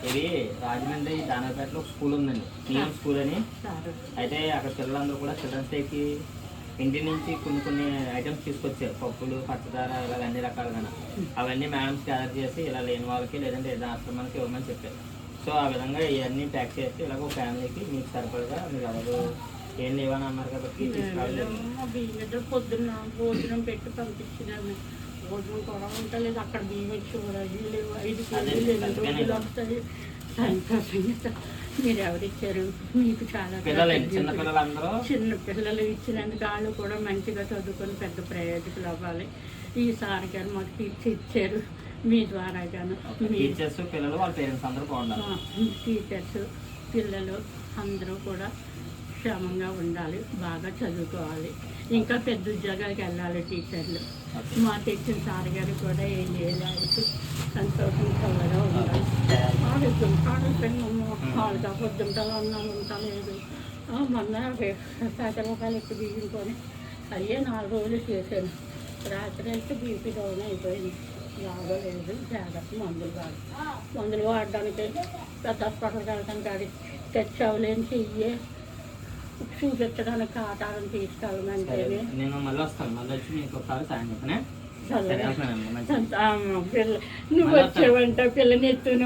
ఇది రాజమండ్రి దానాపేటలో ఒక స్కూల్ ఉందండి, పిఎం స్కూల్ అని. అయితే అక్కడ పిల్లలందరూ కూడా చిల్డ్రన్స్ డేకి ఇంటి నుంచి కొన్ని ఐటమ్స్ తీసుకొచ్చారు, పప్పులు, పచ్చదార, ఇలాగ అన్ని రకాలుగా. అవన్నీ మేడమ్స్ గ్యాదర్ చేసి ఇలా లేని వాళ్ళకి లేదంటే ఏదైనా ఆశ్రమానికి ఇవ్వమని చెప్పారు. సో ఆ విధంగా ఇవన్నీ ప్యాక్ చేసి ఇలాగ ఒక ఫ్యామిలీకి మీకు సరిపడగా మీరు ఎవరు ఏం లేవని అన్నారు కాబట్టి బియ్యం పొద్దున్న భోజనం పెట్టి పంపించినాను. భోజనం కూడా ఉండలేదు, అక్కడ బియ్యం ఇచ్చి కూడా 5 కేజీలు వస్తాయి. సంతోషంగా మీరు ఎవరిచ్చారు, మీకు చాలా చిన్న పిల్లలు ఇచ్చినందుకు వాళ్ళు కూడా మంచిగా చదువుకొని పెద్ద ప్రయోజకులు అవ్వాలి. ఈ సార్ గారు మాకు ఇచ్చారు మీ ద్వారా గాను. టీచర్స్ పిల్లలు వాళ్ళ పేరెంట్స్ అందరూ బాగుండాలి. టీచర్స్ పిల్లలు అందరూ కూడా క్షేమంగా ఉండాలి, బాగా చదువుకోవాలి, ఇంకా పెద్ద ఉద్యోగాలకు వెళ్ళాలి టీచర్లు. మా తెచ్చిన సార్ గారు కూడా ఏం చేయలేదు, సంతోషంగా ఉండాలి. వాళ్ళకి పొద్దుంటాలో అన్నాను ఉంటలేదు. మొన్న 10 రూపాయలు ఎక్కువ బియ్యుకొని అయ్యే 4 రోజులు చేశాను. రాత్రి అయితే బీపీ డౌన్ అయిపోయింది, లాగలేదు. జాగ్రత్త మందులు వాడడానికి పెద్ద హాస్పిటల్కి వెళ్ళడానికి అది తెచ్చవలేని చెయ్యి చూపించడానికి ఆటారం తీసుకెళ్ళమంటే నేను మళ్ళీ వస్తాను, మళ్ళీ వచ్చి మీకు ఒకసారి సాయం చెప్పనే. నువ్వు వచ్చేవంట పిల్లని ఎత్తు